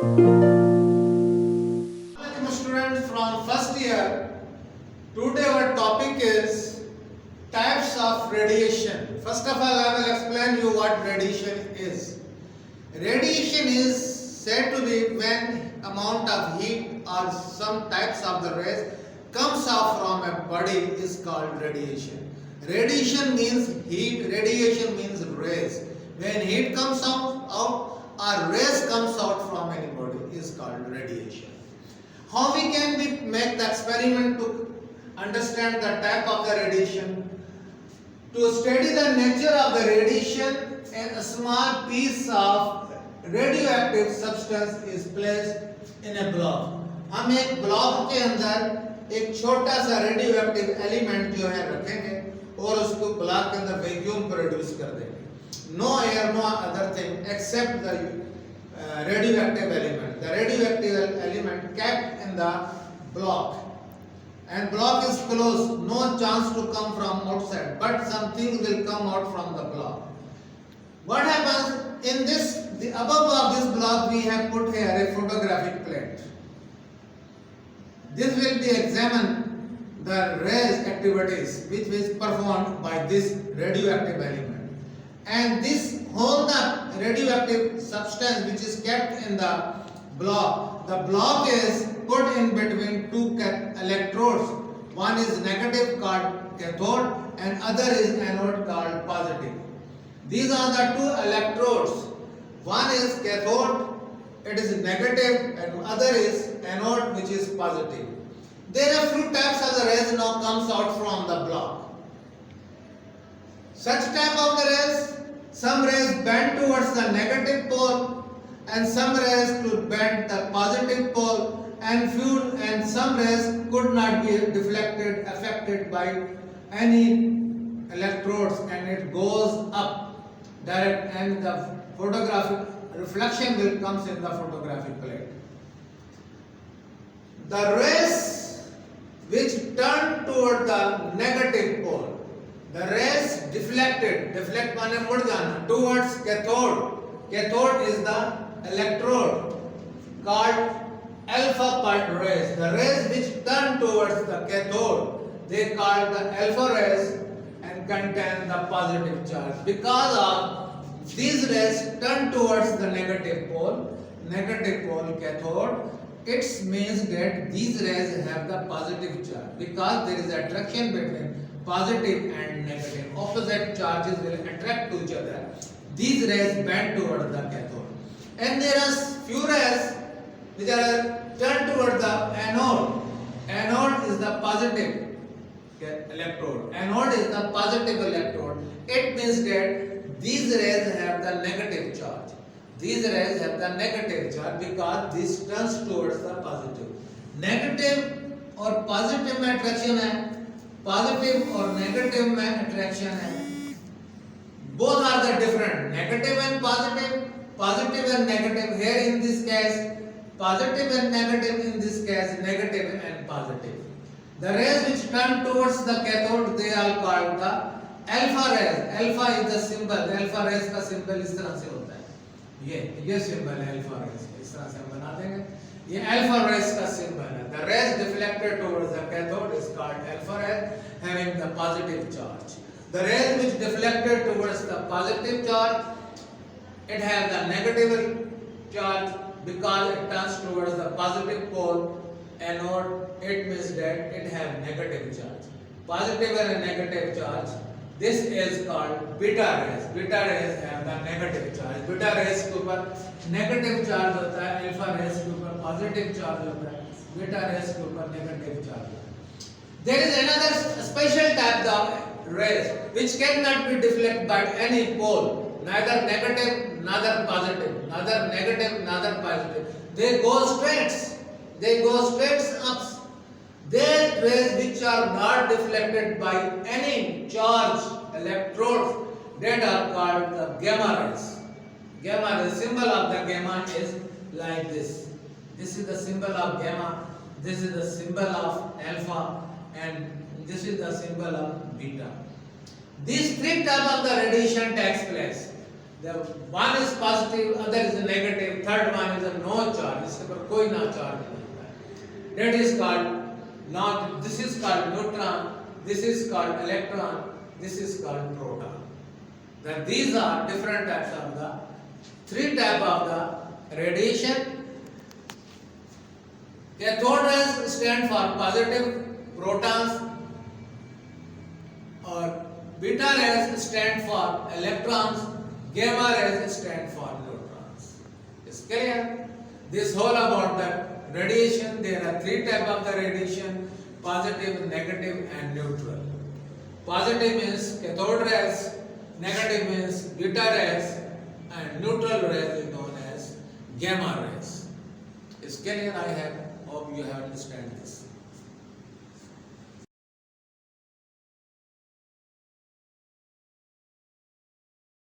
Welcome students from first year. Today our topic is types of radiation. First of all, I will explain you what radiation is. Radiation is said to be when amount of heat or some types of the rays comes out from a body is called radiation. Radiation means heat, radiation means rays. When heat comes out or rays comes out from any body is called radiation. How we can make the experiment to understand the type of the radiation? To study the nature of the radiation, a small piece of radioactive substance is placed in a block. हम एक block के अंदर एक छोटा सा radioactive element जो है रखेंगे और उसको ब्लॉक के अंदर वैक्यूम प्रोड्यूस कर देंगे. No air, no other thing except the radioactive element. The radioactive element kept in the block, and block is closed, no chance to come from outside, but something will come out from the block. What happens in this, the above of this block we have put here a photographic plate. This will be examine the rays activities which is performed by this radioactive element, and this whole the radioactive substance which is kept in the block. The block is put in between two electrodes. One is negative called cathode and other is anode called positive. These are the two electrodes. One is cathode, it is negative, and other is anode which is positive. There are few types of the rays now comes out from the block. Such type of the rays, some rays bend towards the negative pole and some rays could bend the positive pole, and some rays could not be deflected, affected by any electrodes, and it goes up direct, and the photographic reflection will comes in the photographic plate. The rays which turn toward the negative pole, the rays deflected, deflect माने मुड़ जाना, towards cathode. Cathode is the electrode called alpha part rays. The rays which turn towards the cathode, they called the alpha rays and contain the positive charge. Because of these rays turn towards the negative pole cathode, it means that these rays have the positive charge, because there is attraction between positive and negative. Opposite charges will attract to each other. These rays bend toward the cathode. And there are few rays which are turned toward the anode. Anode is the positive electrode. Anode is the positive electrode. It means that these rays have the negative charge. These rays have the negative charge because this turns towards the positive. Negative और positive में attraction है, positive और negative में attraction है. Both are the different, negative and positive, positive and negative. Here in this case, positive and negative. In this case, negative and positive. The rays which turn towards the cathode, they are called the alpha rays. Alpha is the symbol. Alpha rays का symbol इस तरह से होता है. ये symbol है alpha rays. इस तरह से हम बना देंगे. ये alpha rays का symbol है. The rays deflected towards the cathode is called alpha rays, having the positive charge. The rays which deflected towards the positive charge, it has the negative charge because it turns towards the positive pole. Anode, it means that it has negative charge. Positive and negative charge. This is called beta rays. Beta rays have the negative charge. Beta rays के ऊपर negative charge होता है, alpha rays के ऊपर positive charge होता है, beta rays के ऊपर negative charge होता है. There is another special type of rays which cannot be deflected by any pole, neither negative, neither positive, neither negative, neither positive. They go straight. They go straight up. They rays which are not deflected by any charge electrodes, that are called the gamma rays. Gamma, the symbol of the gamma is like this. This is the symbol of gamma. This is the symbol of alpha, and this is the symbol of beta. These three types of the radiation takes place. The one is positive, other is negative, third one is a no charge, इसके पर कोई ना charge नहीं होता है. That is called not. This is called neutron. This is called electron. This is called proton. That these are different types of the three type of the radiation. Cathode rays stand for positive protons, or beta rays stand for electrons, gamma rays stand for neutrons. Is clear? This whole about the radiation. There are three type of the radiation: positive, negative, and neutral. Positive means cathode rays, negative means beta rays, and neutral rays is known as gamma rays. Is clear? I hope you have understand this.